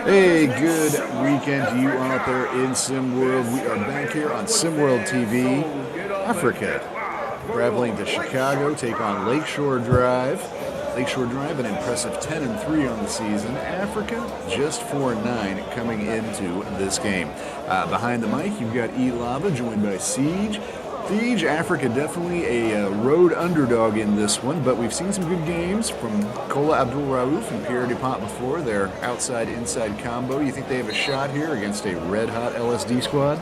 Hey, good weekend to you out there in SimWorld. We are back here on SimWorld TV. Africa traveling to Chicago, take on Lakeshore Drive. Lakeshore Drive, an impressive 10-3 on the season. Africa just 4-9 coming into this game. Behind the mic, you've got E-Lava joined by Siege. Siege, Africa definitely a road underdog in this one, but we've seen some good games from Kola Abdul Rauf and Pierre Dupont before. Their outside-inside combo. You think they have a shot here against a red-hot LSD squad?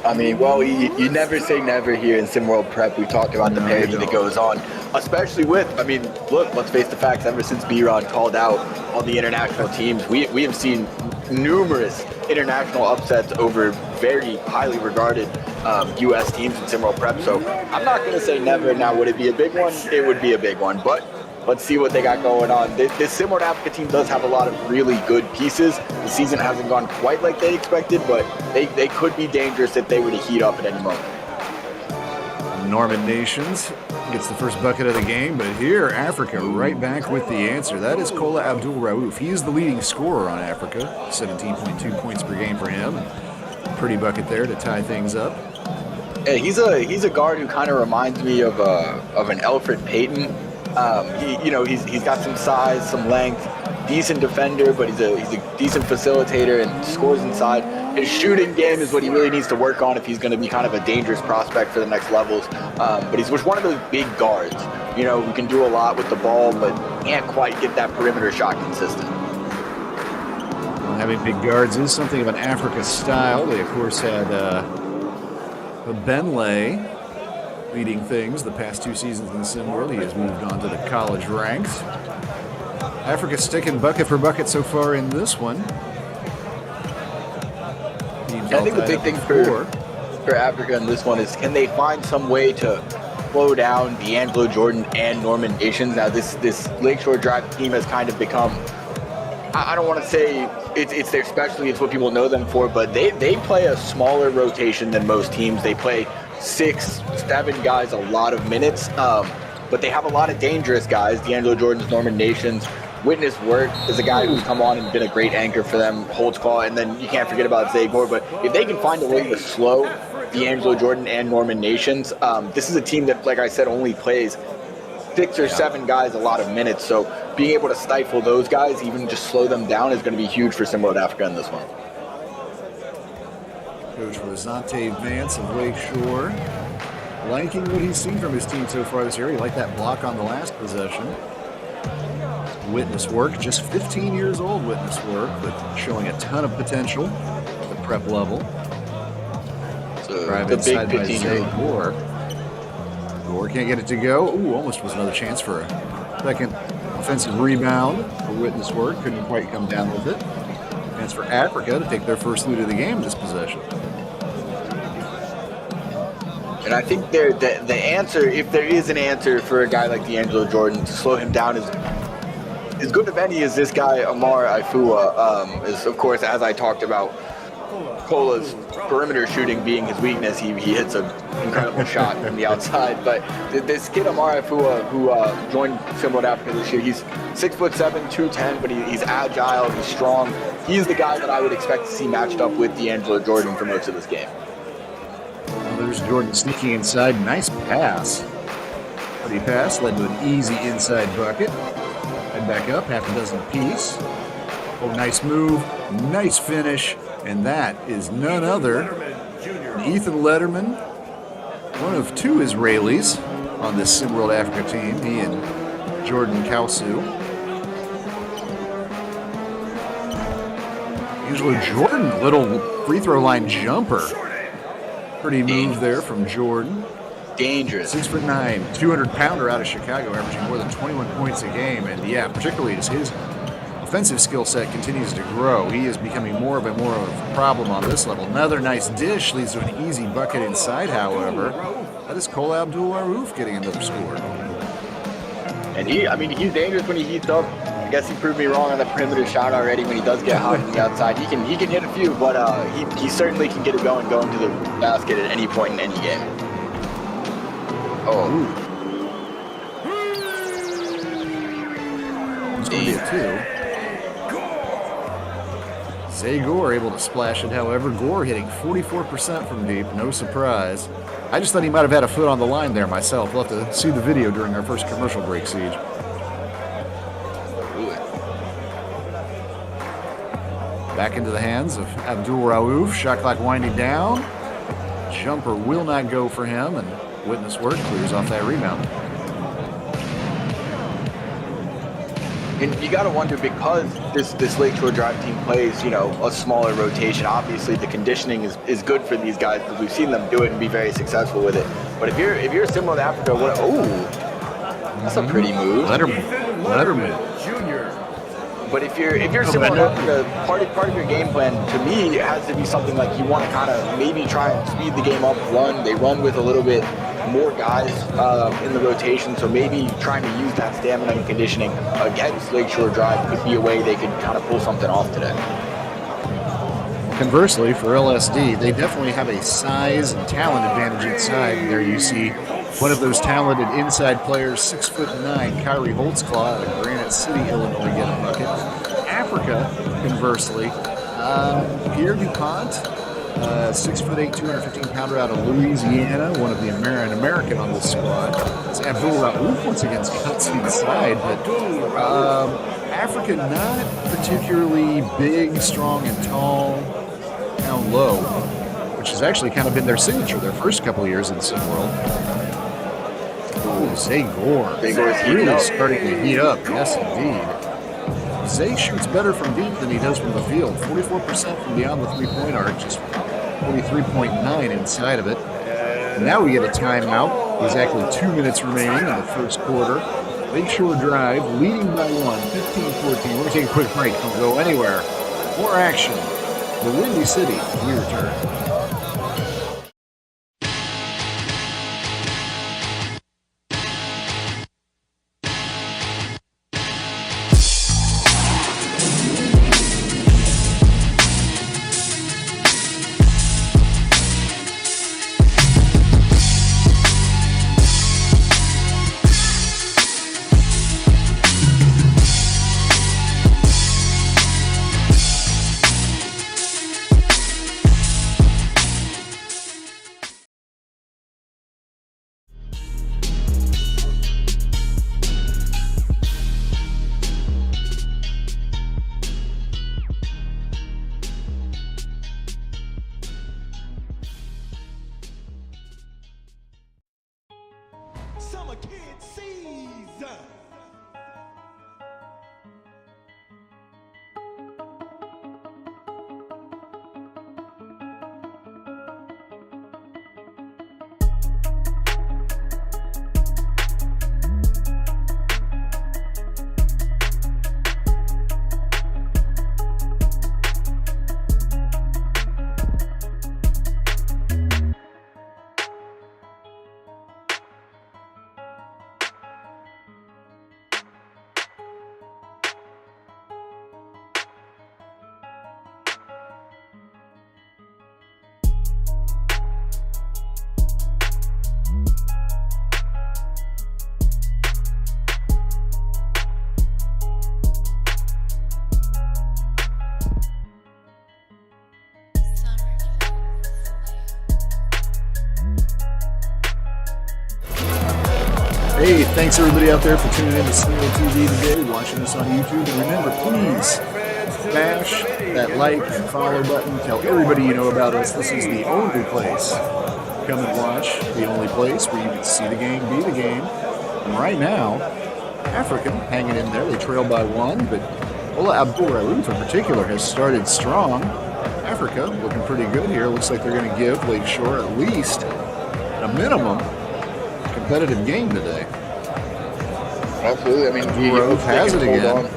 I mean, well, you never say never here in SimWorld Prep. We talked about the parity that goes on, especially with, I mean, look, let's face the facts. Ever since B-Ron called out all the international teams, we have seen numerous international upsets over very highly regarded U.S. teams in SimWorld Prep. So I'm not going to say never. Now, would it be a big one? It would be a big one, but let's see what they got going on. This SimWorld Africa team does have a lot of really good pieces. The season hasn't gone quite like they expected, but they could be dangerous if they were to heat up at any moment. Norman Nations gets the first bucket of the game, but here Africa right back with the answer. That is Kola Abdul Rauf. He is the leading scorer on Africa, 17.2 points per game for him. Pretty bucket there to tie things up. Yeah, he's a guard who kind of reminds me of an Elfrid Payton. He's got some size, some length, decent defender, but he's a decent facilitator and scores inside. His shooting game is what he really needs to work on if he's going to be kind of a dangerous prospect for the next levels. But he's one of those big guards, who can do a lot with the ball, but can't quite get that perimeter shot consistent. Well, having big guards is something of an Africa style. They, of course, had Benlay leading things the past 2 seasons in the SimWorld. He has moved on to the college ranks. Africa sticking bucket for bucket so far in this one. I think the big thing for Africa in this one is, can they find some way to slow down D'Angelo Jordan and Norman Nations? Now, this Lakeshore Drive team has kind of become, I don't want to say it's their specialty, it's what people know them for, but they play a smaller rotation than most teams. They play 6-7 guys a lot of minutes, but they have a lot of dangerous guys. D'Angelo Jordan's, Norman Nations. Witness Work is a guy who's come on and been a great anchor for them, holds call, and then you can't forget about Zay Gore. But if they can find a way to slow D'Angelo Jordan and Norman Nations, this is a team that, like I said, only plays 6 or 7 guys a lot of minutes. So being able to stifle those guys, even just slow them down, is going to be huge for SimWorld Africa in this one. Coach Rosante Vance of Lakeshore liking what he's seen from his team so far this year. He liked that block on the last possession. Witness Work, just 15 years old, Witness Work, but showing a ton of potential at the prep level. So Drive the inside big by 15 Zay Gore. Gore can't get it to go. Ooh, almost was another chance for a second offensive rebound for Witness Work. Couldn't quite come down with it. Chance for Africa to take their first lead of the game this possession. And I think the answer, if there is an answer for a guy like D'Angelo Jordan to slow him down, is as good of any as this guy, Amar Ifua, is, of course, as I talked about, Kola's perimeter shooting being his weakness. He hits an incredible shot from the outside. But this kid, Amar Ifua, who joined SimWorld Africa this year, he's 6'7", 210, but he's agile, he's strong. He's the guy that I would expect to see matched up with D'Angelo Jordan for most of this game. Well, there's Jordan sneaking inside. Nice pass. Pretty pass led to an easy inside bucket. Head back up, half a dozen apiece. Oh, nice move, nice finish, and that is none other than Ethan Letterman, one of 2 Israelis on this SimWorld Africa team, he and Jordan Kausu. Usually Jordan, little free throw line jumper. Pretty move there from Jordan. Dangerous. 6'9", 200-pounder out of Chicago, averaging more than 21 points a game. And yeah, particularly as his offensive skill set continues to grow, he is becoming more of a problem on this level. Another nice dish leads to an easy bucket inside, however. That is Kola Abdul Rauf getting another score. And he's dangerous when he heats up. I guess he proved me wrong on the perimeter shot already. When he does get hot on the outside, he can hit a few, but he certainly can get it going to the basket at any point in any game. Oh. It's going to be a 2. Zay Gore able to splash it, however. Gore hitting 44% from deep, no surprise. I just thought he might have had a foot on the line there myself. We'll have to see the video during our first commercial break, Siege. Back into the hands of Abdul Rauf. Shot clock winding down. Jumper will not go for him, and witness work clears off that rebound. And you got to wonder, because this Lakeshore Drive team plays, a smaller rotation. Obviously, the conditioning is good for these guys because we've seen them do it and be very successful with it. But if you're similar to Africa, that's a pretty move. Letterman. But if you're similar to Africa, part of your game plan, to me, it has to be something like you want to kind of maybe try and speed the game up, run. They run with a little bit more guys in the rotation, so maybe trying to use that stamina and conditioning against Lakeshore Drive could be a way they could kind of pull something off today. Conversely, for LSD, they definitely have a size and talent advantage inside. There you see one of those talented inside players, 6'9", Kyrie Holtzclaw out of Granite City, Illinois, get a bucket. Africa, conversely, Pierre DuPont, 6'8", 215-pounder out of Louisiana, one of the American on this squad. It's Abdul Rauf once again cuts inside, but Africa not particularly big, strong, and tall, down low, which has actually kind of been their signature their first couple of years in SimWorld. Ooh, Zay Gore. Zay Gore's really starting to heat up. Yes, indeed. Zay shoots better from deep than he does from the field. 44% from beyond the three-point arc, just 43.9 inside of it. And now we get a timeout. Exactly 2 minutes remaining in the first quarter. Lakeshore Drive leading by 15-14. We're going to take a quick break. Don't go anywhere. More action. The Windy City. We return. Summer Kid season. Hey, thanks everybody out there for tuning in to SimWorld TV today, watching us on YouTube. And remember, please smash that like and follow button. Tell everybody you know about us. This is the only place. Come and watch. The only place where you can see the game, be the game. And right now, Africa hanging in there. They trail by 1, but Ola Abdul Rauf in particular has started strong. Africa looking pretty good here. Looks like they're going to give Lakeshore at least, at a minimum, competitive game today. Absolutely. I mean, Rauf has it again.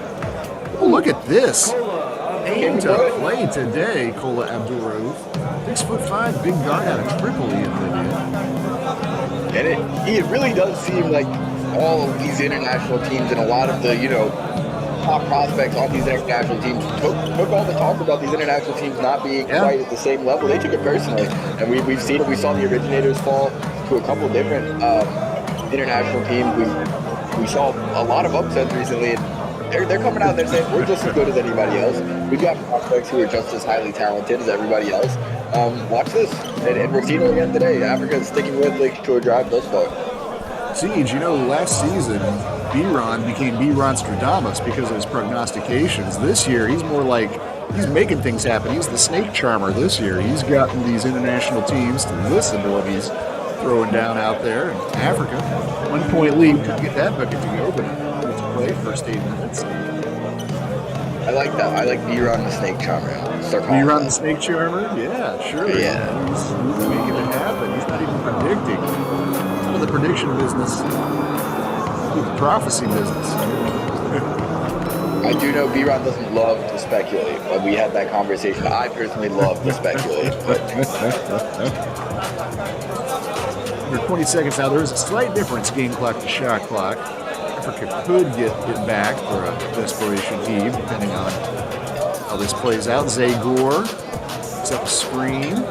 Oh, look at this. Aim to play today, Kola Abdul Rauf. 6'5", big guard out of Tripoli in Libya. And it really does seem like all of these international teams and a lot of the, top prospects on these international teams took all the talk about these international teams not being quite at the same level. They took it personally. And we've seen it. We saw the originators fall to a couple different international teams. We saw a lot of upsets recently. And they're coming out and they're saying we're just as good as anybody else. We've got prospects who are just as highly talented as everybody else. Watch this, and we're seeing it again today. Africa is sticking with Lakeshore Drive thus far. Siege, last season, B-Ron became B-Ron Stradamus because of his prognostications. This year, he's more like, he's making things happen. He's the snake charmer this year. He's gotten these international teams to listen to what he's throwing down out there. And Africa, 1 point lead, couldn't get that bucket to go, but it's play first 8 minutes. I like that. I like B-Ron the snake charmer. B-Ron the snake charmer? Yeah, sure. Yeah. He's making it happen. He's not even predicting. Some of the prediction business, the prophecy business. I do know B-Ron doesn't love to speculate, but we had that conversation. I personally love to speculate. Under 20 seconds now, there is a slight difference game clock to shot clock. Africa could get it back for a desperation heave, depending on how this plays out. Zagor picks up a screen.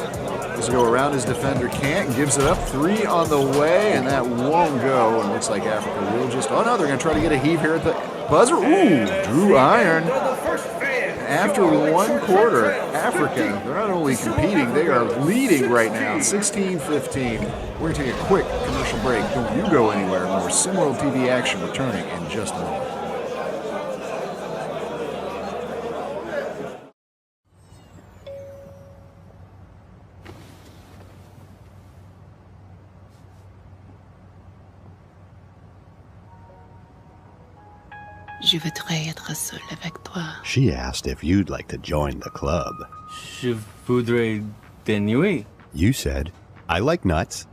Does go around his defender, can't, gives it up. 3 on the way, and that won't go. And looks like Africa will just, oh no, they're going to try to get a heave here at the buzzer. Ooh, Drew Iron. After 1 quarter, Africa, they're not only competing, they are leading right now, 16-15. We're going to take a quick commercial break. Don't you go anywhere. More SimWorld TV action returning in just a moment. Je voudrais être seule avec toi. She asked if you'd like to join the club. Je voudrais dénouer. You said, I like nuts.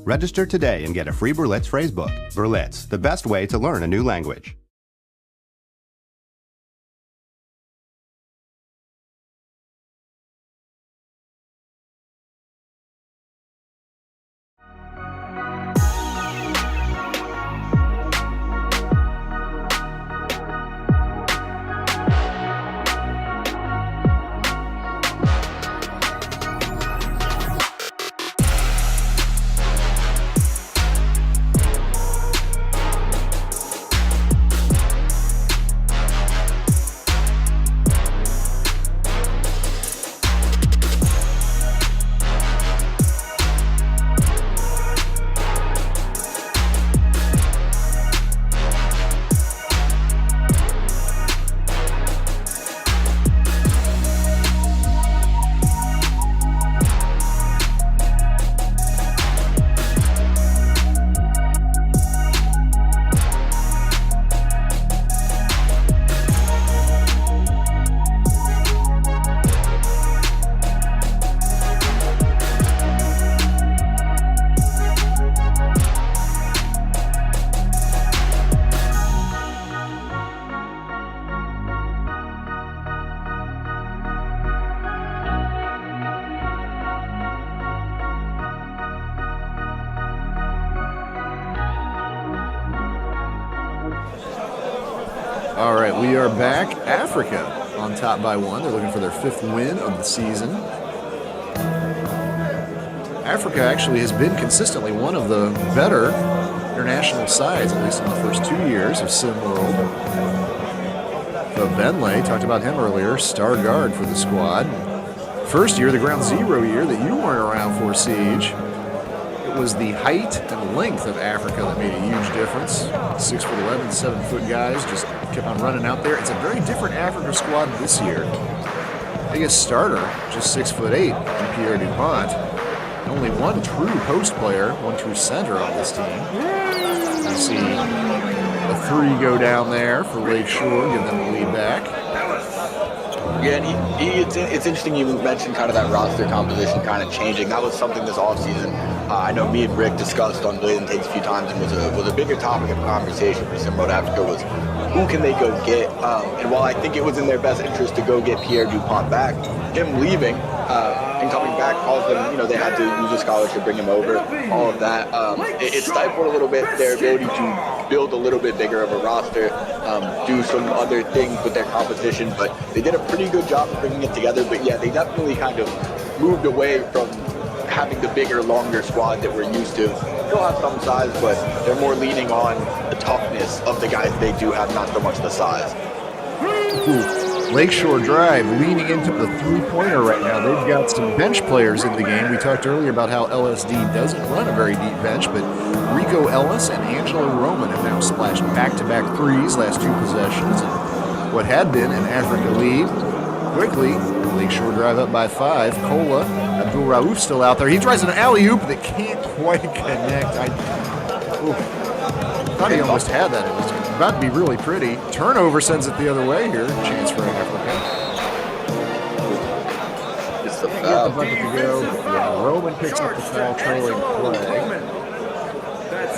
Register today and get a free Berlitz phrasebook. Berlitz, the best way to learn a new language. All right, we are back. Africa on top by 1. They're looking for their 5th win of the season. Africa actually has been consistently one of the better international sides, at least in the first 2 years of SimWorld. So Benley, talked about him earlier, star guard for the squad. First year, the ground zero year that you weren't around for, Siege. It was the height and length of Africa that made a huge difference. 6'11", 7-foot guys just kept on running out there. It's a very different Africa squad this year. Biggest starter, just 6'8", in Pierre DuPont. Only one true post player, one true center on this team. You see a 3 go down there for Lakeshore, give them the lead back. Yeah, and it's interesting you mentioned kind of that roster composition kind of changing. That was something this offseason I know me and Rick discussed on Blazing Takes a few times, and was a bigger topic of conversation for SimWorld Africa was who can they go get? And while I think it was in their best interest to go get Pierre DuPont back, him leaving and coming back caused them, they had to use a scholarship, bring him over, all of that. It stifled a little bit their ability to build a little bit bigger of a roster, do some other things with their competition, but they did a pretty good job of bringing it together. But yeah, they definitely kind of moved away from having the bigger, longer squad that we're used to. They'll have some size, but they're more leaning on the toughness of the guys they do have, not so much the size. Lakeshore Drive leaning into the three-pointer right now. They've got some bench players in the game. We talked earlier about how LSD doesn't run a very deep bench, but Rico Ellis and Angelo Roman have now splashed back-to-back threes last two possessions. And what had been an Africa lead quickly, Lakeshore Drive up by 5. Kola, Abdul Rauf still out there. He tries an alley-oop that can't quite connect. Thought he almost had that. It was about to be really pretty. Turnover sends it the other way here. Chance for Africa. It's the Get the foul. bucket to go. Yeah, Roman picks up the foul, trailing play.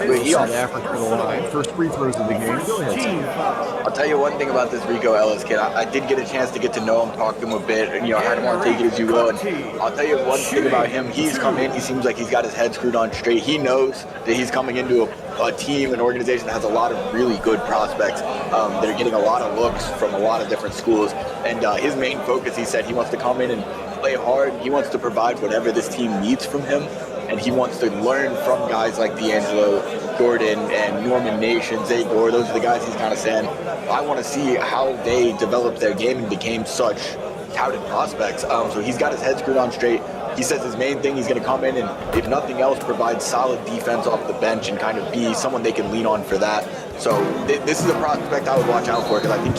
Wait, he South also, Africa to the line. First free throws of the game. Go ahead. I'll tell you one thing about this Rico Ellis kid. I did get a chance to get to know him, talk to him a bit, and I don't want to take it as you will. And I'll tell you one thing about him. He's come in. He seems like he's got his head screwed on straight. He knows that he's coming into a team, an organization that has a lot of really good prospects that are getting a lot of looks from a lot of different schools. And his main focus, he said, he wants to come in and play hard. He wants to provide whatever this team needs from him. And he wants to learn from guys like D'Angelo Jordan and Norman Nation, Zay Gore. Those are the guys he's kind of saying, I want to see how they developed their game and became such touted prospects. So he's got his head screwed on straight. He says his main thing, he's going to come in and, if nothing else, provide solid defense off the bench and kind of be someone they can lean on for that. So this is a prospect I would watch out for because I think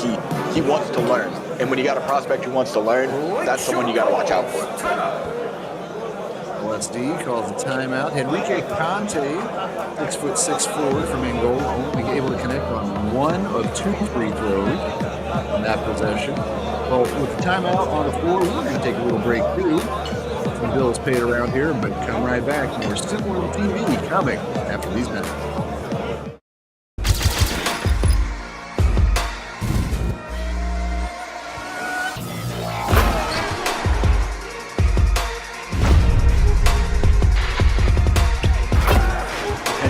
he wants to learn. And when you got a prospect who wants to learn, that's someone you got to watch out for. LSD calls a timeout. Henrique Conte, 6'6" forward from Angola, only able to connect on one of 2 free throws on that possession. Well, with the timeout on the floor, we're going to take a little break too. Some bills paid around here, but come right back. More Sim World TV coming after these minutes.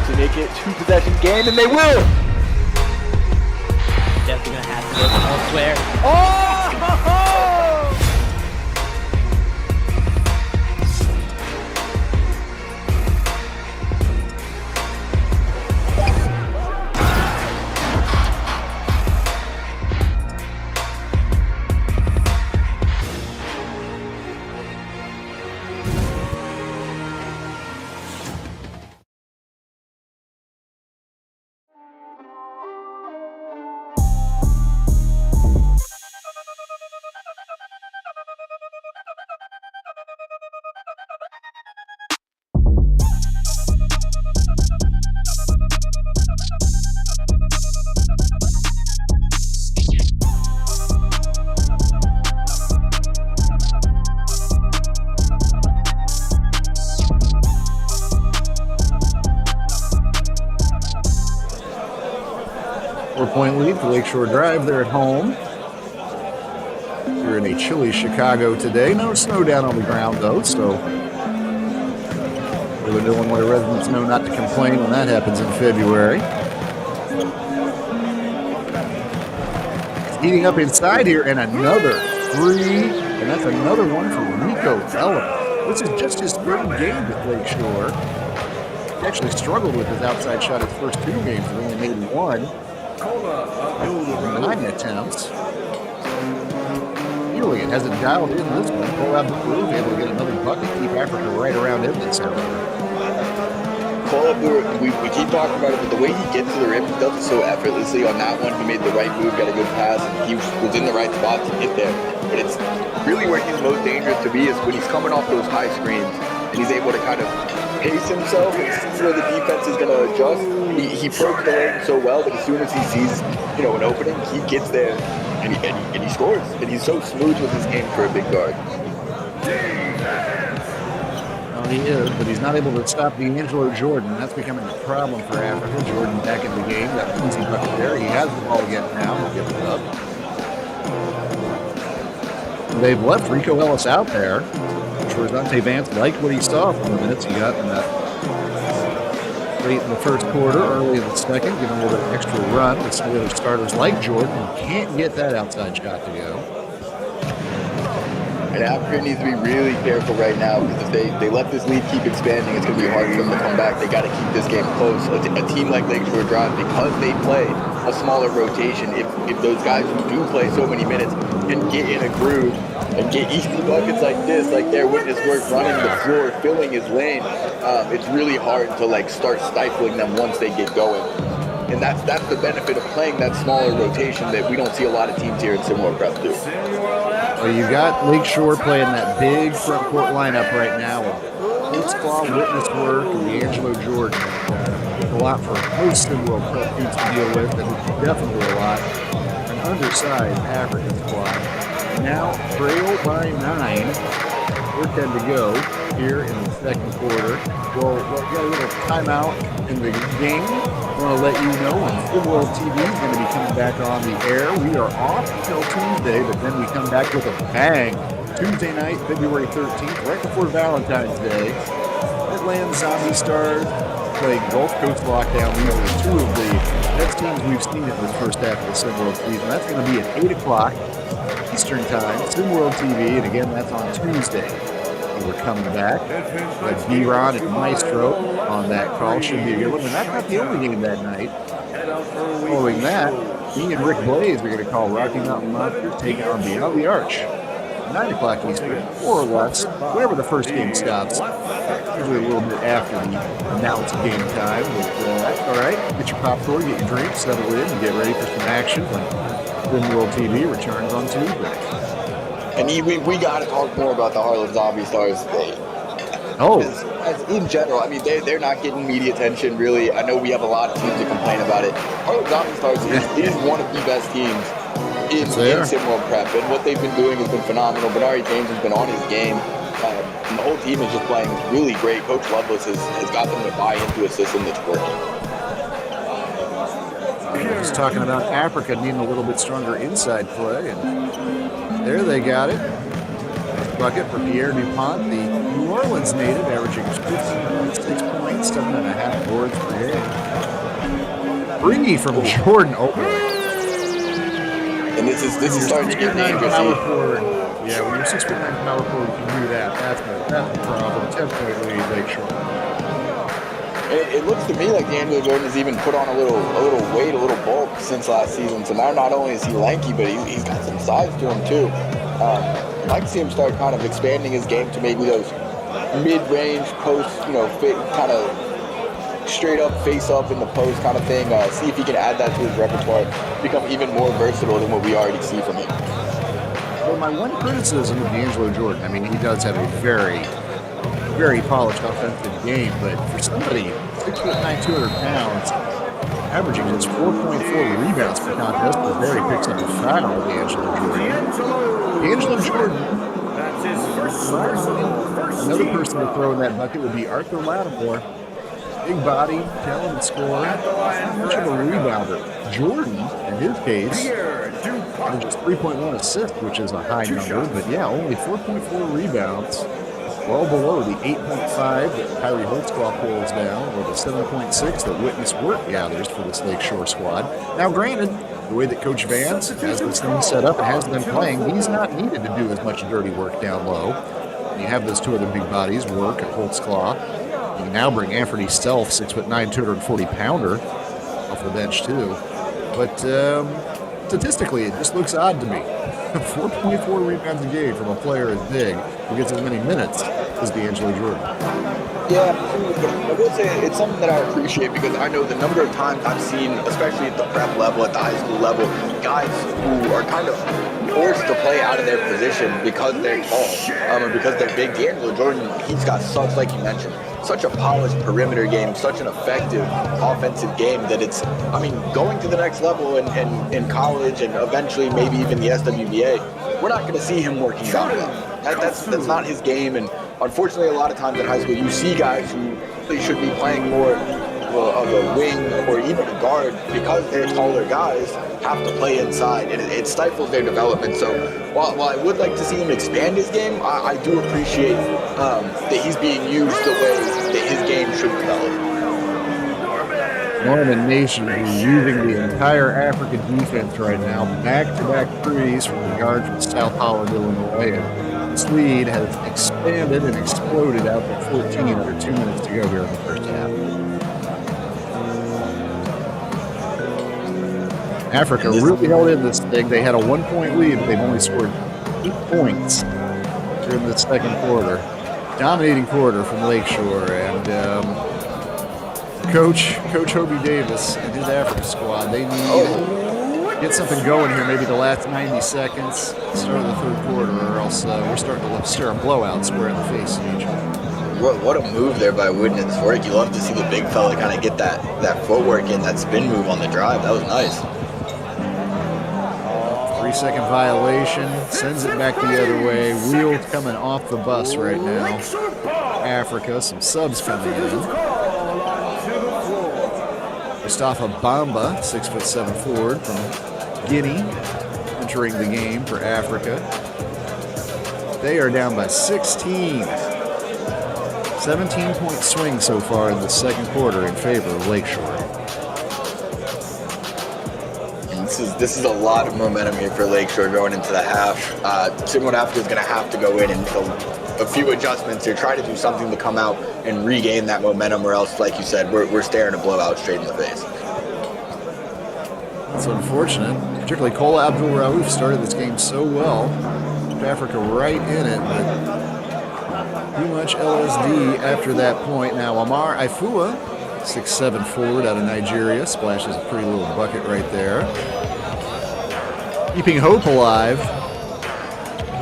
To make it 2-possession game, and they will. Definitely gonna have to look elsewhere. Four-point lead for Lakeshore Drive. They're at home. You're in a chilly Chicago today. No snow down on the ground, though, so the Illinois residents know not to complain when that happens in February. It's heating up inside here, and another three, and that's another one for Rico Ellis. This is just his third game with Lakeshore. He actually struggled with his outside shot his first 2 games, but only made 1. 9 attempts. Julian has it dialed in this one. Pull out the move, able to get another bucket. Keep Africa right around him this however. We keep talking about it, but the way he gets to the rim, he does it so effortlessly. On that one, he made the right move, got a good pass, and he was in the right spot to get there. But it's really where he's most dangerous to be is when he's coming off those high screens and he's able to kind of pace himself and see where the defense is going to adjust. He probes the lane so well that as soon as he sees, an opening, he gets there and he scores. And he's so smooth with his game for a big guard. Well, he is, but he's not able to stop D'Angelo Jordan. That's becoming a problem for Africa. Jordan back in the game. Got an easy bucket there. He has the ball again now. He'll give it up. They've left Rico Ellis out there. Dante Vance liked what he saw from the minutes he got in that late in the first quarter, early in the second, giving a little extra run with some of the other starters like Jordan, who can't get that outside shot to go. And Africa needs to be really careful right now because if they let this lead keep expanding, it's going to be hard for them to come back. They got to keep this game close. A team like Lakeshore Drive, because they play a smaller rotation, if those guys who do play so many minutes can get in a groove and get easy buckets like this, like their witness work running the floor, filling his lane, it's really hard to like start stifling them once they get going. And that's the benefit of playing that smaller rotation that we don't see a lot of teams here in Simworld Prep do. Well, you got Lakeshore playing that big front court lineup right now. Holtz Claw, Witness Work, and D'Angelo Jordan. A lot for most Simworld Prep teams to deal with, and definitely a lot. An undersized African squad. Now trail by 9. 4:10 to go here in the second quarter. Well, we got a little timeout in the game. I want to let you know when Simworld TV is going to be coming back on the air. We are off until Tuesday, but then we come back with a bang. Tuesday night, February 13th, right before Valentine's Day. Atlanta Zombie Stars playing Gulf Coast Lockdown. These are two of the best teams we've seen in the first half of the Simworld season. That's going to be at 8 o'clock Eastern Time, Simworld TV, and again, that's on Tuesday. We're coming back. But B-Ron and Maestro on that call should be a good one. And that's not the only game that night. Following that, me and Rick Blaze are going to call Rocky Mountain Monster taking on Beyond the Arch. 9 o'clock Eastern, more or less, wherever the first game stops. Usually a little bit after the announced game time. But that's all right. Get your popcorn, get your drink, settle in, and get ready for some action when Simworld TV returns on Tuesday. And we got to talk more about the Harlem Zombie Stars today. Oh. As in general, I mean, they're not getting media attention, really. I know we have a lot of teams that complain about it. Harlem Zombie Stars is one of the best teams in Simworld Prep, and what they've been doing has been phenomenal. Benari James has been on his game, and the whole team is just playing really great. Coach Lovelace has got them to buy into a system that's working. Just talking about Africa needing a little bit stronger inside play, and there they got it. Bucket for Pierre Dupont, the New Orleans native, averaging 15.6 points, 7.5 boards per game. Bringy from Jordan. Oh, and this is starting to get dangerous. Yeah, when you're 6'9" power forward, you can do that. That's the problem. 10-point lead, Lakeshore. It looks to me like D'Angelo Jordan has even put on a little weight, a little bulk since last season. So now not only is he lanky, but he's got some size to him too. I'd like to see him start kind of expanding his game to maybe those mid-range post, fit kind of straight up, face up in the post kind of thing. See if he can add that to his repertoire, become even more versatile than what we already see from him. Well, my one criticism of D'Angelo Jordan, I mean, he does have a very, very polished offensive game, but for somebody 6'9", 200 pounds, averaging just 4.4 rebounds per contest, but there he picks up a foul, D'Angelo Jordan. D'Angelo Jordan, another person to throw in that bucket would be Arthur Lattimore. Big body, talented scorer, not much of a rebounder. Jordan, in his case, just 3.1 assists, which is a high number, but yeah, only 4.4 rebounds. Well below the 8.5 that Kyrie Holtzclaw pulls down, or the 7.6 that Witness Work gathers for this Lakeshore squad. Now, granted, the way that Coach Vance has this thing set up and has them playing, he's not needed to do as much dirty work down low. You have those two other big bodies, Work and Holtzclaw. You can now bring Anthony Self, 6'9", 240-pounder, off the bench too. But statistically, it just looks odd to me. 4.4 rebounds a game from a player as big who gets as many minutes as D'Angelo Jordan. Yeah, but I will say it's something that I appreciate because I know the number of times I've seen, especially at the prep level, at the high school level, guys who are kind of forced to play out of their position because they're tall or because they're big. D'Angelo Jordan, he's got such, like you mentioned, such a polished perimeter game, such an effective offensive game that it's, I mean, going to the next level in college and eventually maybe even the SWBA, we're not going to see him working down low. That's not his game, and unfortunately a lot of times in high school you see guys who they should be playing more of a wing or even a guard because they're taller guys have to play inside, and it stifles their development. So while I would like to see him expand his game, I do appreciate that he's being used the way that his game should develop. Norman Nation is using the entire African defense right now. Back-to-back threes from the guard from South Holland, Illinois. And points lead has expanded and exploded out to 14 under 2 minutes to go here in the first half. Africa really held in this thing. They had a 1 point lead, but they've only scored 8 points during the second quarter. Dominating quarter from Lakeshore, and Coach Hobie Davis and his Africa squad, they need to get something going here, maybe the last 90 seconds, start of the third quarter, or else we're starting to stare a blowout square in the face of each other. What a move there by Wooden and Zvorik. You love to see the big fella kind of get that footwork in, that spin move on the drive. That was nice. 3-second violation, sends it back the other way. Wheels coming off the bus right now. Africa, some subs coming in. Mustafa Bamba, 6'7" forward from Guinea, entering the game for Africa. They are down by 16. 17-point swing so far in the second quarter in favor of Lakeshore. This is a lot of momentum here for Lakeshore going into the half. Simone Africa is going to have to go in and a few adjustments here, try to do something to come out and regain that momentum, or else, like you said, we're staring a blowout straight in the face. That's unfortunate. Particularly Cole Abdul Rauf started this game so well. Africa right in it, but too much LSD after that point. Now Amar Ifua, 6'7" forward out of Nigeria, splashes a pretty little bucket right there. Keeping hope alive,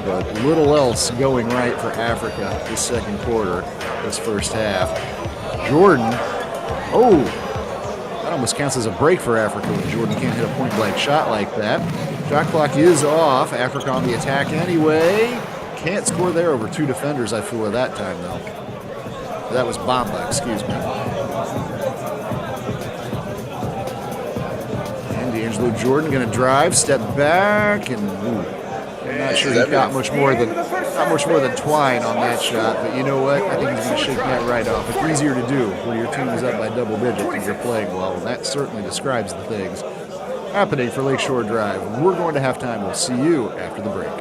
but little else going right for Africa this second quarter, this first half. Jordan, that almost counts as a break for Africa when Jordan can't hit a point-blank shot like that. Shot clock is off. Africa on the attack anyway. Can't score there over 2 defenders, I feel, that time, though. That was Bamba, excuse me. And D'Angelo Jordan going to drive, step back, and I'm not sure he got much more than Twine on that shot, but you know what? I think he's going to shake that right off. It's easier to do when your team is up by double digits and you're playing well, and that certainly describes the things happening for Lakeshore Drive. We're going to halftime. We'll see you after the break.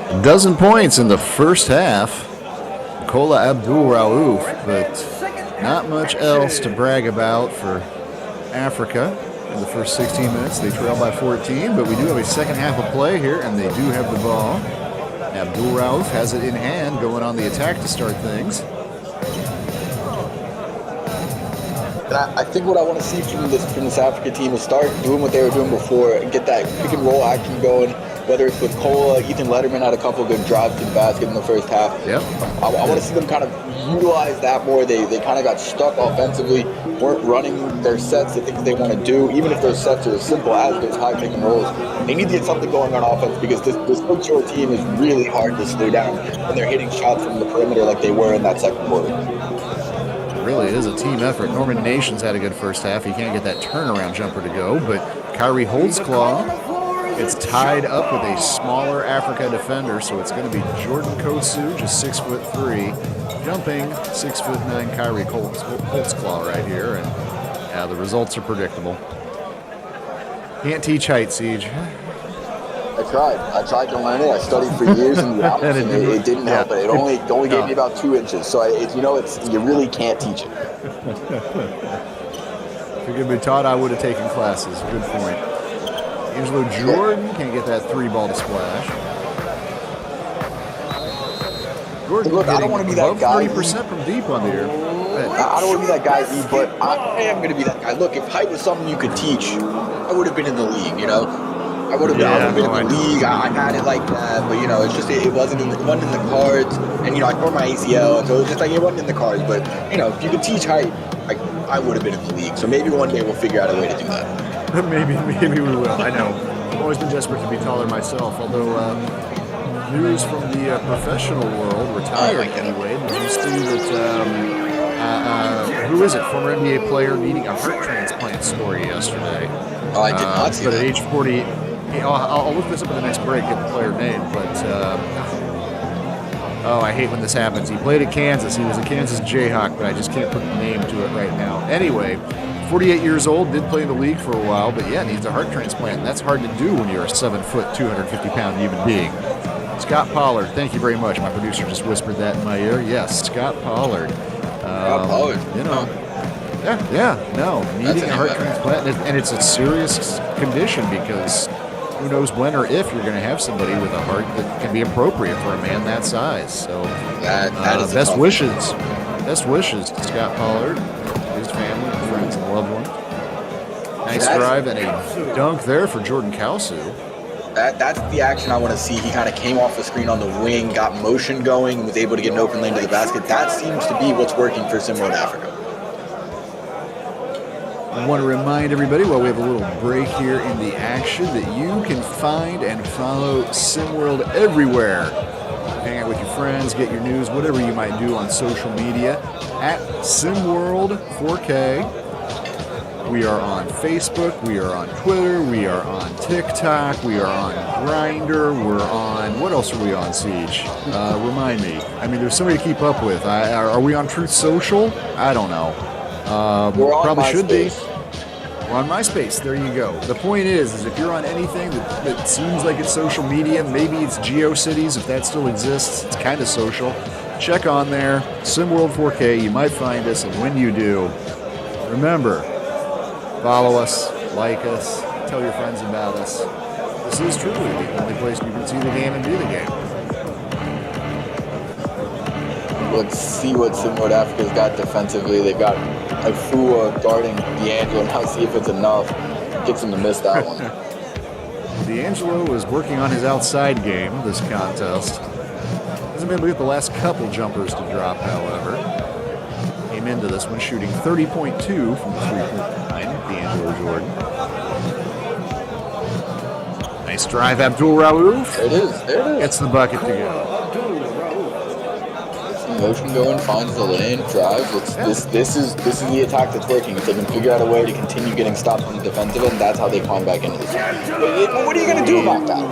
A dozen points in the first half. Kola Abdul Rauf, but not much else to brag about for Africa in the first 16 minutes. They trail by 14, but we do have a second half of play here, and they do have the ball. Abdul Rauf has it in hand, going on the attack to start things. And I think what I want to see from this Africa team is start doing what they were doing before and get that pick and roll action going. Whether it's with Kola, Ethan Letterman had a couple of good drives to the basket in the first half. Yep. I want to see them kind of utilize that more. They kind of got stuck offensively, weren't running their sets, the things they want to do, even if those sets are as simple as those high pick and rolls. They need to get something going on offense because this Lakeshore team is really hard to slow down when they're hitting shots from the perimeter like they were in that second quarter. It really is a team effort. Norman Nations had a good first half. He can't get that turnaround jumper to go, but Kyrie Holtzclaw gets tied up with a smaller Africa defender, so it's going to be Jordan Kosu, just 6'3", jumping 6'9" Kyrie Holtzclaw right here, and the results are predictable. Can't teach height, Siege. I tried to learn it. I studied for years in the Alps, and it didn't help. It only gave me about 2 inches. So you really can't teach it. If it could be taught, I would have taken classes. Good point. Angelo Jordan can't get that three ball to splash. Jordan Look, I don't want to be that guy. 30% from deep on the air. I don't want to be that guy, but I am going to be that guy. Look, if height was something you could teach, I would have been in the league, you know? I would have been in the league. I had it like that, but, you know, it's just it wasn't in the cards. And, you know, I tore my ACL, and so it was just like it wasn't in the cards. But, you know, if you could teach height, I would have been in the league. So maybe one day we'll figure out a way to do that. maybe we will. I know. I've always been desperate to be taller myself, although news from the professional world, retired anyway. Did you see that, who is it, former NBA player needing a heart transplant story yesterday? Oh, I did not see but that. But at age 40, I'll look this up in the next break, get the player name, but I hate when this happens. He played at Kansas. He was a Kansas Jayhawk, but I just can't put the name to it right now. Anyway, 48 years old, did play in the league for a while, but yeah, needs a heart transplant, and that's hard to do when you're a 7-foot, 250-pound human being. Scott Pollard, thank you very much. My producer just whispered that in my ear. Yes, Scott Pollard. Scott Pollard. You know, needing a heart transplant, and it's a serious condition because who knows when or if you're going to have somebody with a heart that can be appropriate for a man that size. So, that is best wishes to Scott Pollard, his family, friends, and loved ones. Nice drive and a dunk there for Jordan Kalsu. That's the action I want to see. He kind of came off the screen on the wing, got motion going, and was able to get an open lane to the basket. That seems to be what's working for Simworld Africa. I want to remind everybody while we have a little break here in the action that you can find and follow SimWorld everywhere. Hang out with your friends, get your news, whatever you might do on social media at SimWorld 4K. We are on Facebook, we are on Twitter, we are on TikTok, we are on Grindr, we're on, what else are we on, Siege? Remind me. I mean, there's so many to keep up with. Are we on Truth Social? I don't know. We're on probably MySpace. Should be. We're on MySpace. There you go. The point is if you're on anything that seems like it's social media, maybe it's GeoCities, if that still exists, it's kind of social. Check on there, SimWorld 4K. You might find us, and when you do, remember, follow us, like us, tell your friends about us. This is truly the only place you can see the game and be the game. Let's see what Simworld Africa's got defensively. They've got Afua guarding D'Angelo. Now see if it's enough. Gets him to miss that one. D'Angelo is working on his outside game this contest. Hasn't been able to get the last couple jumpers to drop, however. Came into this one shooting 30.2 from the three-point line. D'Angelo Jordan. Nice drive, Abdul Rauf. There it is. Gets the bucket to go. Motion going, finds the lane, drives. This is the attack that's working. If they can figure out a way to continue getting stops on the defensive end, that's how they climb back into this game. What are you going to do about that?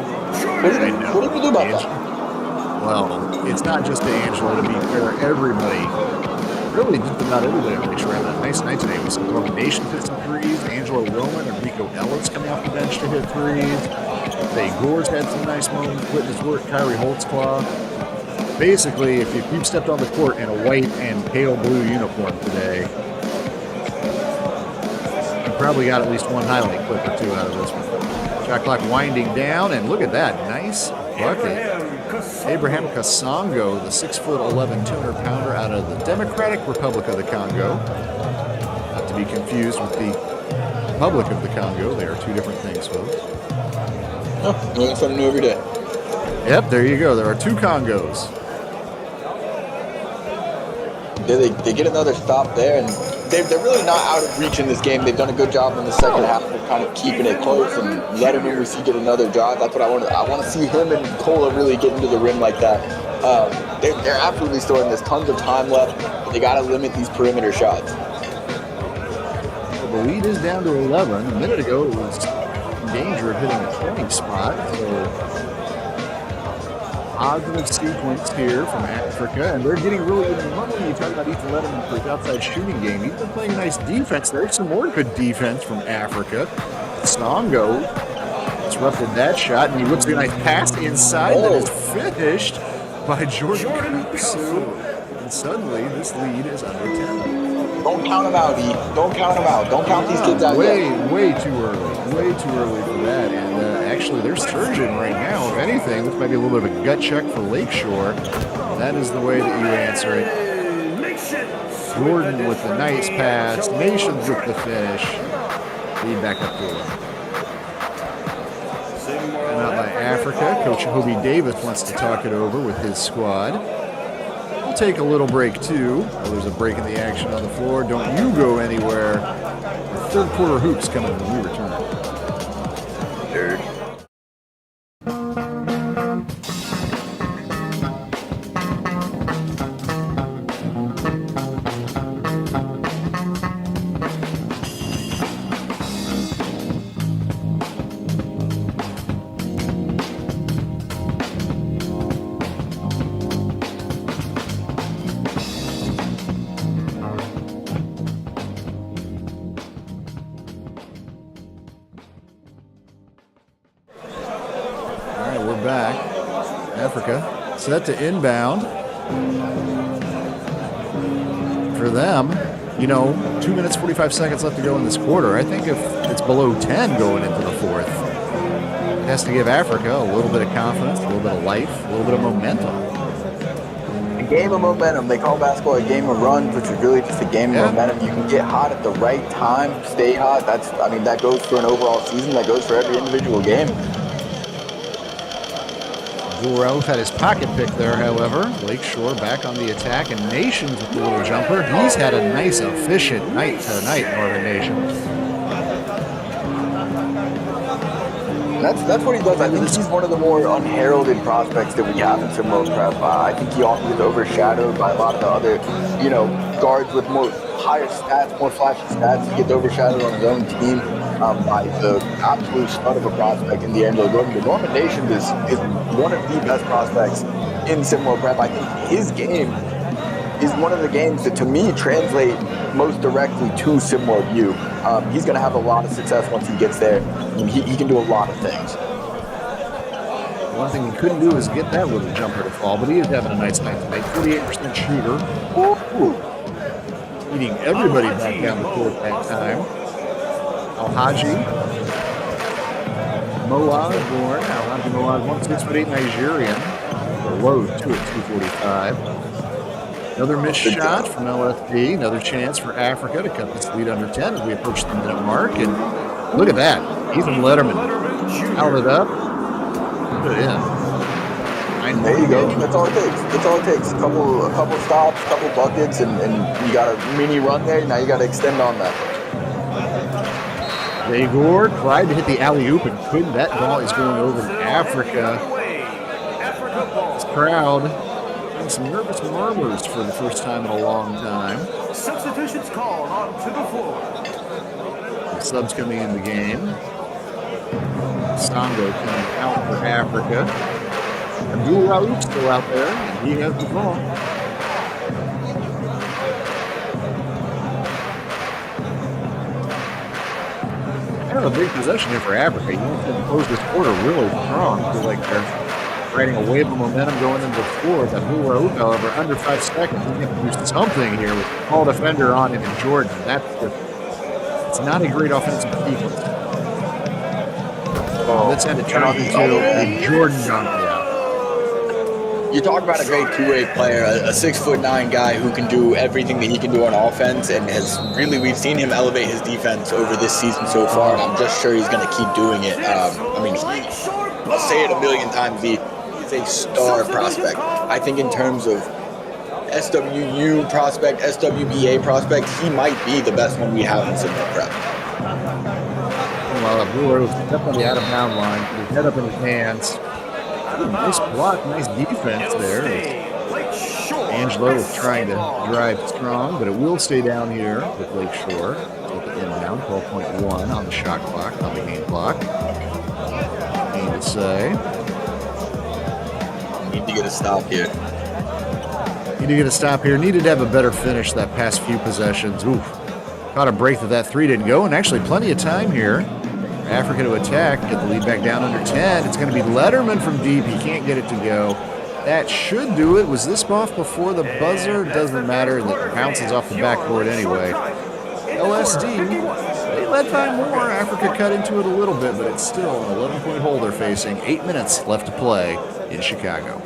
What are you going to do about that? Well, it's not just D'Angelo, to be fair. Everybody, really just about everybody on the had a nice night today. We saw Norman Nation hit some threes, Angelo Roman and Rico Ellis coming off the bench to hit threes. They Gore's had some nice moments, witness work, Kyrie Holtzclaw. Basically, if you've stepped on the court in a white and pale blue uniform today, you probably got at least one highlight clip or two out of this one. Shot clock winding down, and look at that. Nice bucket. Abraham Kasongo, the 6'11", 200-pounder out of the Democratic Republic of the Congo. Not to be confused with the Republic of the Congo. They are two different things, folks. Oh, learn something new every day. Yep, there you go. There are two Congos. They get another stop there, and they're really not out of reach in this game. They've done a good job in the second half of kind of keeping it close and letting him get another drive. That's what I want. I want to see him and Kola really get into the rim like that. They're absolutely storing. There's tons of time left. But they got to limit these perimeter shots. The lead is down to 11. A minute ago, it was in danger of hitting a 20 spot. So positive sequence here from Africa, and they're getting really good money when you talk about Ethan Letterman for his outside shooting game. He's been playing nice defense. There's some more good defense from Africa. Songo disrupted that shot, and he whips a nice pass inside that is finished by Jordan Kusu. And suddenly, this lead is under 10. Don't count them out, E. Don't count them out. Don't count these kids out way, yet. Way too early. Way too early for that. And actually, they're surging right now. If anything, this might be a little bit of a gut check for Lakeshore. That is the way that you answer it. Jordan with the nice pass. Nations with the finish. Lead back up to 11. And out by Africa. Coach Hobie Davis wants to talk it over with his squad. We'll take a little break, too. Oh, there's a break in the action on the floor. Don't you go anywhere. The third quarter hoops coming when we return. Nerd. Set to inbound. For them, 2 minutes, 45 seconds left to go in this quarter. I think if it's below 10 going into the fourth, it has to give Africa a little bit of confidence, a little bit of life, a little bit of momentum. A game of momentum. They call basketball a game of runs, which is really just a game of momentum. You can get hot at the right time, stay hot. That goes for an overall season. That goes for every individual game. Rauf had his pocket pick there, however. Lakeshore back on the attack, and Nations with the little jumper. He's had a nice, efficient night tonight, Northern Nations. That's what he does. I think he's one of the more unheralded prospects that we have in Simrose Prep. I think he often gets overshadowed by a lot of the other, guards with more higher stats, more flashy stats. He gets overshadowed on his own team by the absolute stud of a prospect in D'Angelo Gordon. But Norman Nations is one of the best prospects in Simrose Prep. I think his game is one of the games that, to me, translate most directly to Simrose U. He's going to have a lot of success once he gets there. He can do a lot of things. One thing he couldn't do is get that little jumper to fall, but he is having a nice night tonight. 48% shooter. Beating everybody back down the court that time. Alhaji Moaz born. Alhaji Moaz, 1'6'8" Nigerian. The low to it, 245. Another missed shot from LFP. Another chance for Africa to cut this lead under 10 as we approach the minute mark. And look at that. Ethan Letterman counted up. Put it in. There you go. That's all it takes. That's all it takes. A couple stops, a couple buckets, and you got a mini run there. Now you got to extend on that. Dagor tried to hit the alley-oop and couldn't. That ball is going over to Africa. This crowd having some nervous murmurs for the first time in a long time. Substitutions called onto the floor. The subs coming in the game. Songo coming out for Africa. Abdul Raouf still out there, and he has the ball. a big possession here for Africa. You want to close this quarter really strong. I feel like they're riding a wave of momentum going into the fourth. And Raouf, however, under 5 seconds, we have to do something here with the tall defender on him and Jordan. That's just, it's not a great offensive sequence. Let's end it turning into a Jordan dunk. You talk about a great two-way player, a 6'9" guy who can do everything that he can do on offense, and we've seen him elevate his defense over this season so far, and I'm just sure he's going to keep doing it. I'll say it a million times, he's a star prospect. I think in terms of SWU prospect, SWBA prospect, he might be the best one we have in Sigma Prep. Well, Brewer stepped on the out-of-bound line, put his head up in his hands. Nice block, nice defense there. Angelo is trying to drive strong, but it will stay down here with Lakeshore. Take the inbound, 12.1 on the shot clock, on the game clock. Need to say. Need to get a stop here. Needed to have a better finish that past few possessions. Oof. Caught a break that 3 didn't go, and actually plenty of time here. Africa to attack, get the lead back down under 10. It's going to be Letterman from deep. He can't get it to go. That should do it. Was this off before the buzzer? Doesn't matter. It bounces off the backboard anyway. LSD, they led by more. Africa cut into it a little bit, but it's still an 11-point hole they're facing. 8 minutes left to play in Chicago.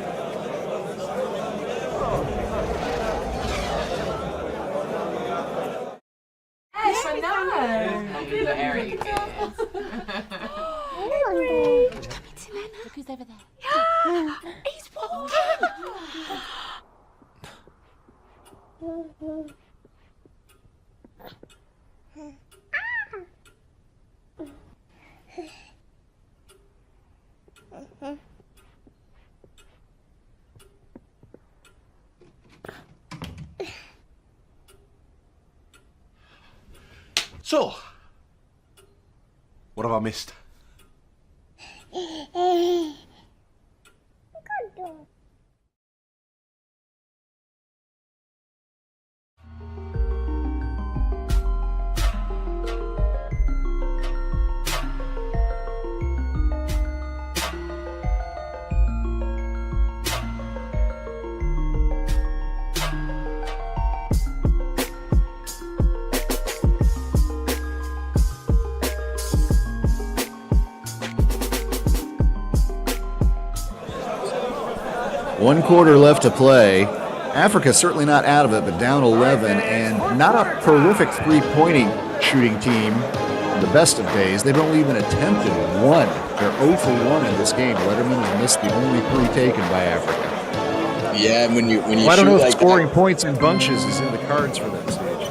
Look who's over there. He's walking! So, what have I missed? One quarter left to play. Africa certainly not out of it, but down 11, and not a prolific three-pointing shooting team in the best of days. They've only even attempted one. They're 0 for 1 in this game. Letterman has missed the only 3 taken by Africa. Yeah, and when you well, I don't know if like scoring points in bunches is in the cards for that stage.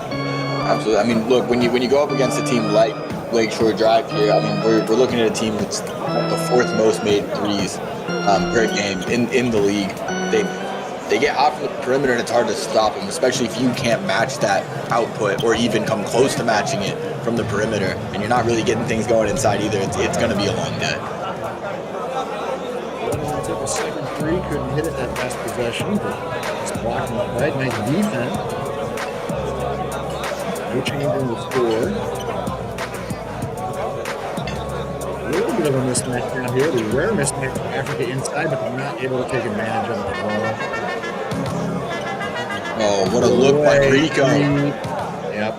Absolutely. I mean, look, when you go up against a team like Lakeshore Drive here, I mean, we're looking at a team that's the 4th most made threes per game in the league. They get hot from the perimeter, and it's hard to stop them, especially if you can't match that output or even come close to matching it from the perimeter, and you're not really getting things going inside either. It's going to be a long day. Took a second 3, couldn't hit it that last possession, but just blocking the fight. Nice defense. No change in the score. A little bit of a mismatch down here. The rare mismatch for Africa inside, but they're not able to take advantage of it at all. Oh, what a look by Rico. Yep.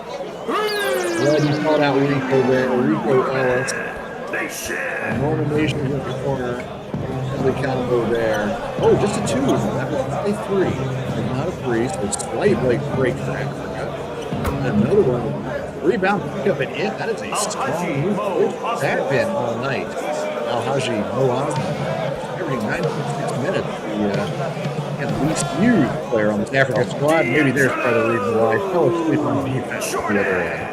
Well, you called out Rico there. Rico Ellis. Norman Nation in the corner. Heavily combo there. Oh, just a 2. That was a 3. And not a 3, so it's slight break for Africa. And another one. Rebound, pick up and in. That is a strong move. Where's that been all night? Al-Haji Moaz, every 9.6 minutes, the least used player on this Africa squad. Maybe there's part of the reason why. Fell asleep on defense on the other end.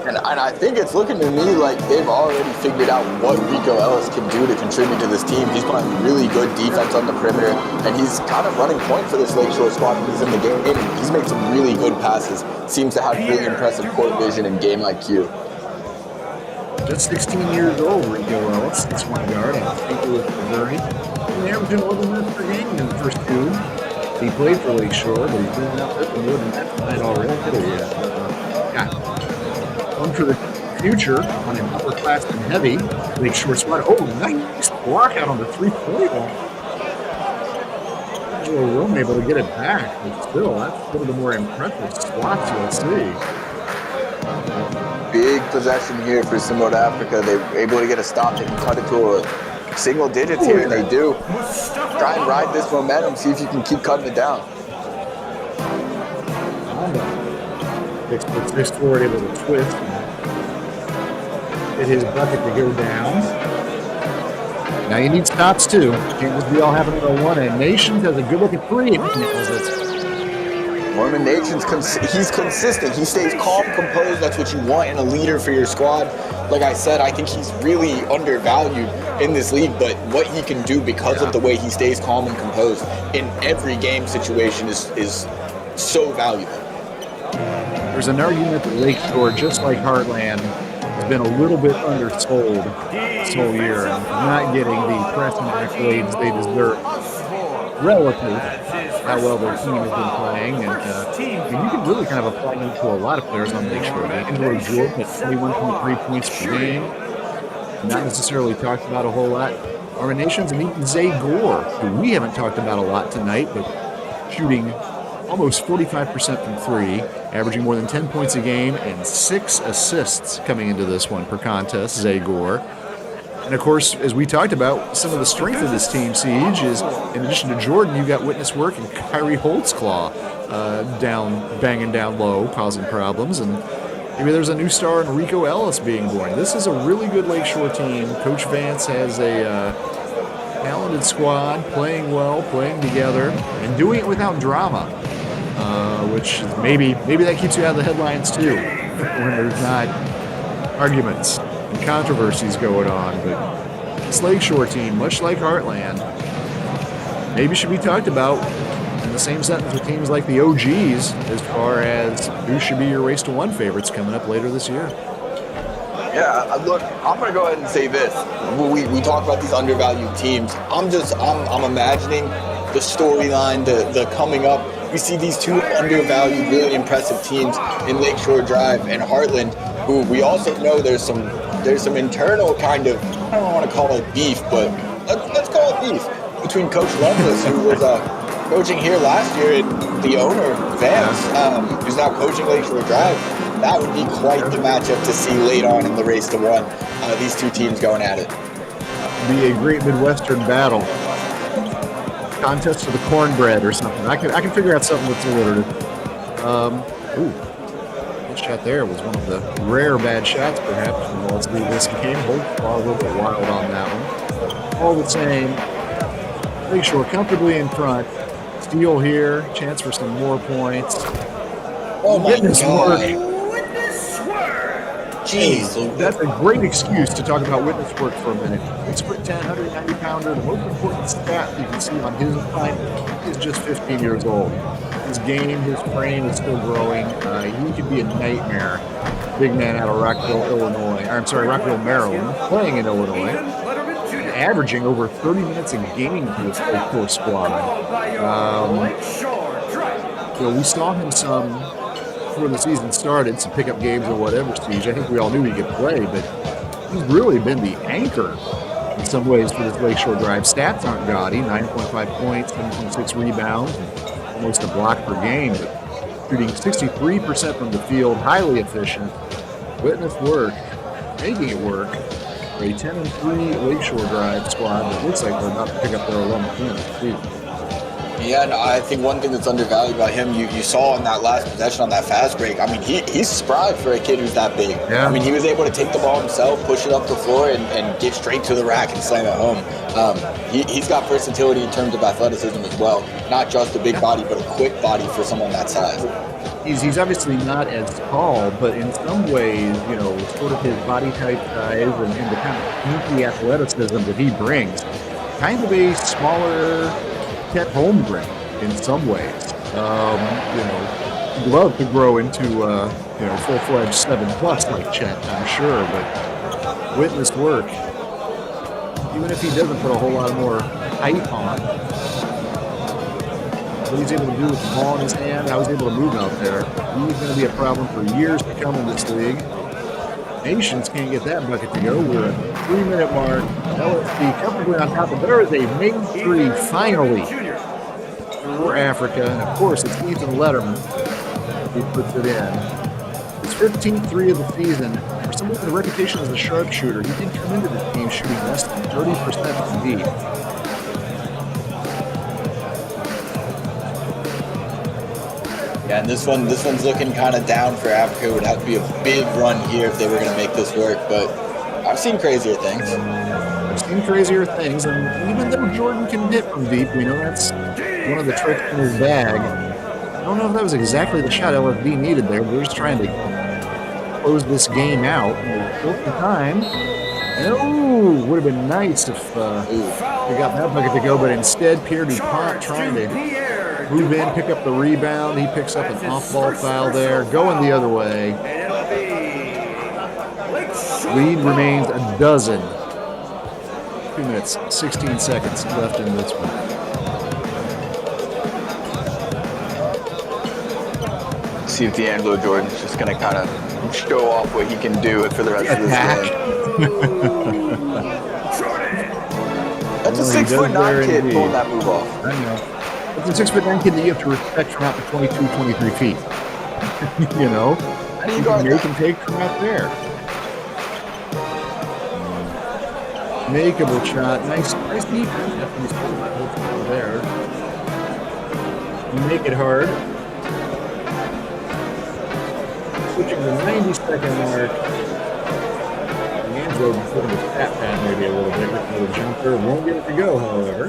And I think it's looking to me like they've already figured out what Rico Ellis can do to contribute to this team. He's playing really good defense on the perimeter, and he's kind of running point for this Lakeshore squad when he's in the game. He's made some really good passes. Seems to have really impressive court vision and game IQ. Just 16 years old, Rico Ellis. That's one guard on St. Louis, Missouri. He averaged 11 minutes per game in the first 2. He played for Lakeshore, but he's been out there for more than that tonight already. Yeah. One for the future on an upperclassman heavy Lakeshore squad. Oh, nice block out on the 3-point line. Angelo Rome able to get it back, but still, that's one of the more impressive squats you'll see. Big possession here for Simworld Africa. They're able to get a stop and cut it to a single digits here, and they do. Try and ride this momentum, see if you can keep cutting it down. 6 forward, able to twist and hit his bucket to go down. Now you need stops too. Can't just be all happening on one end. Nations has a good look at 3 and he nails it. Norman Nations, he's consistent. He stays calm, composed. That's what you want in a leader for your squad. Like I said, I think he's really undervalued in this league, but what he can do because of the way he stays calm and composed in every game situation is so valuable. There's an argument that Lakeshore, just like Heartland, has been a little bit undersold this whole year and not getting the press and accolades they deserve relative how well their team has been playing. And you can really kind of apply it to a lot of players on Lakeshore. Angelo Jordan at 21.3 points per game. Not necessarily talked about a whole lot. Norman Nations and even Zay Gore, who we haven't talked about a lot tonight, but shooting almost 45% from 3, averaging more than 10 points a game and 6 assists coming into this one per contest, Zay Gore. And of course, as we talked about, some of the strength of this team, Siege, is in addition to Jordan, you got Witness Work and Kyrie Holtzclaw banging down low, causing problems. And maybe there's a new star in Rico Ellis being born. This is a really good Lakeshore team. Coach Vance has a talented squad, playing well, playing together, and doing it without drama, which maybe that keeps you out of the headlines too, when there's not arguments and controversies going on. But this Lakeshore team, much like Heartland, maybe should be talked about in the same sentence with teams like the OGs as far as who should be your Race to 1 favorites coming up later this year. Yeah, look, I'm going to go ahead and say this. We talk about these undervalued teams. I'm imagining the storyline, the coming up. We see these two undervalued, really impressive teams in Lakeshore Drive and Heartland, who we also know there's some internal kind of, I don't want to call it beef, but let's call it beef between Coach Lovelace, who was coaching here last year, and the owner, Vance, who's now coaching Lakeshore Drive. That would be quite the matchup to see late on in the Race to 1. These two teams going at it. Be a great Midwestern battle. Contest for the cornbread or something. I can figure out something that's alliterative. That shot there was one of the rare bad shots, perhaps, from Let's Leave this game. Holtzclaw a little bit wild on that one. All the same, Lakeshore comfortably in front. Steal here, chance for some more points. Oh my God. Jeez, that's a great excuse to talk about Witness Work for a minute. 6'10", 190-pounder. The most important stat you can see on his time is just 15 years old. His game, his frame is still growing. He could be a nightmare. Big man out of Rockville, Maryland, playing in Illinois, averaging over 30 minutes a game for this full squad. We saw him some before the season started, some pickup games or whatever, Siege. I think we all knew he could play, but he's really been the anchor in some ways for this Lakeshore Drive. Stats aren't gaudy, 9.5 points, 7.6 rebounds, almost a block per game, but shooting 63% from the field, highly efficient. Witness Work, making it work for a 10-3 Lakeshore Drive squad that looks like they're about to pick up their 11th win of the season. Yeah, and I think one thing that's undervalued about him, you saw in that last possession on that fast break, I mean, he's spry for a kid who's that big. Yeah. I mean, he was able to take the ball himself, push it up the floor, and get straight to the rack and slam it home. He's got versatility in terms of athleticism as well. Not just a big body, but a quick body for someone that size. He's obviously not as tall, but in some ways, sort of his body type size and the kind of sneaky athleticism that he brings, kind of a smaller Chet Holmgren in some ways. He'd love to grow into full-fledged 7+ like Chet, I'm sure, but Witness Work, even if he doesn't put a whole lot more height on, what he's able to do with the ball in his hand, how he's able to move out there, he's going to be a problem for years to come in this league. Nations can't get that bucket to go. We're at the 3-minute mark. LSD comfortably on top, but there is a big three finally for Africa. And of course, it's Ethan Letterman who puts it in. His 15th three of the season. For some reason, the reputation as a sharpshooter, he did come into the team shooting less than 30% from deep. Yeah, and this one's looking kind of down for Africa. It would have to be a big run here if they were going to make this work, but I've seen crazier things. I've seen crazier things, and even though Jordan can hit from deep, we know that's one of the tricks in his bag. I don't know if that was exactly the shot LFD needed there. We're just trying to close this game out. There's still some time. Oh, would have been nice if we got that bucket to go, but instead Pierre DuPont trying to move in, pick up the rebound. He picks up an off-ball foul there, going the other way. Lead remains a dozen. 2 minutes, 16 seconds left in this one. See if D'Angelo Jordan's just going to kind of show off what he can do for the rest of this game. That's a 6'9" kid pulling that move off. I know. It's a 6'9" kid that you have to respect from out to 22, 23 feet. You know? How do you You guard can make that? and take from out there. Makeable shot. Nice defense. Definitely still there. Make it hard. Switching to the 90-second mark. D'Angelo putting his stat pad maybe a little bit with the jumper. Won't get it to go, however.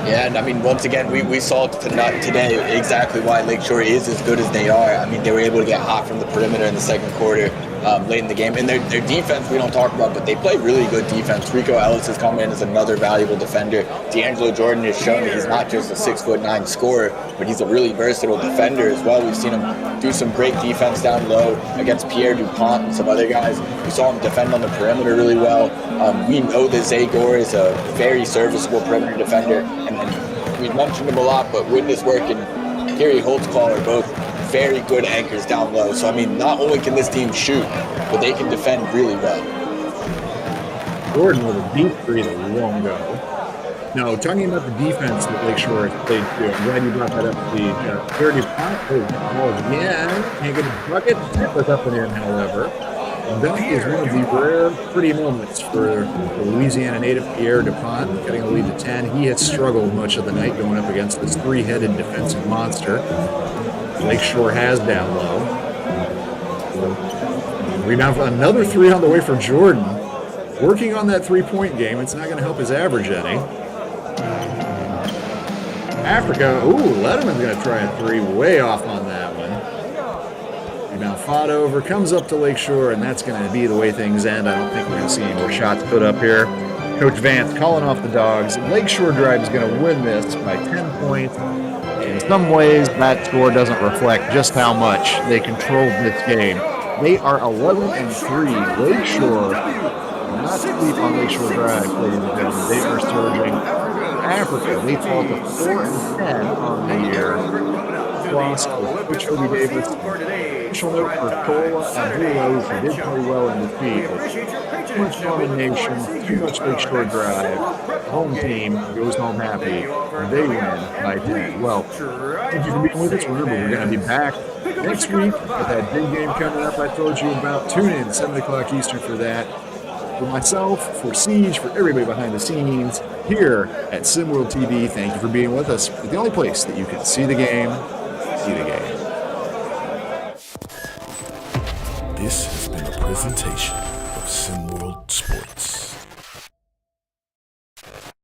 Yeah, and I mean, once again, we saw today exactly why Lakeshore is as good as they are. I mean, they were able to get hot from the perimeter in the second quarter, late in the game. And their defense we don't talk about, but they play really good defense. Rico Ellis has come in as another valuable defender. D'Angelo Jordan has shown that he's not just a 6'9" scorer, but he's a really versatile defender as well. We've seen him do some great defense down low against Pierre DuPont and some other guys. We saw him defend on the perimeter really well. We know that Zay Gore is a very serviceable perimeter defender, and we've mentioned him a lot, but Witness Work and Gary Holtzclaw are both very good anchors down low. So, I mean, not only can this team shoot, but they can defend really well. Jordan with a deep three that won't go. No, talking about the defense that Lakeshore played too. I'm glad you brought that up. The 30 point ball again. Can't get a bucket. It was up and in, however. And that is one of the rare pretty moments for the Louisiana native Pierre DuPont, getting a lead to 10. He had struggled much of the night going up against this three-headed defensive monster. Lakeshore has down low. Rebound, another three on the way for Jordan. Working on that three-point game. It's not going to help his average any. Africa, Letterman's going to try a three, way off on that one. Rebound fought over, comes up to Lakeshore, and that's going to be the way things end. I don't think we're going to see any more shots put up here. Coach Vance calling off the Dogs. Lakeshore Drive is going to win this by 10 points. In some ways, that score doesn't reflect just how much they controlled this game. They are 11-3. Lakeshore, not sleep on Lakeshore Drive, ladies and gentlemen. They are surging. Africa, they fall to 4-10 on the year. Lost with Coach Obi Davis. Special note for Kola Abdullah, who did play well in defeat. Too much domination, too much Lakeshore Drive. Home team goes home happy. They win by 10. Well, thank you for being with us. Remember, we're going to be back next week with that big game coming up I told you about. Tune in 7 o'clock Eastern for that. For myself, for Siege, for everybody behind the scenes here at SimWorld TV, thank you for being with us. It's the only place that you can see the game, see the game. This has been a presentation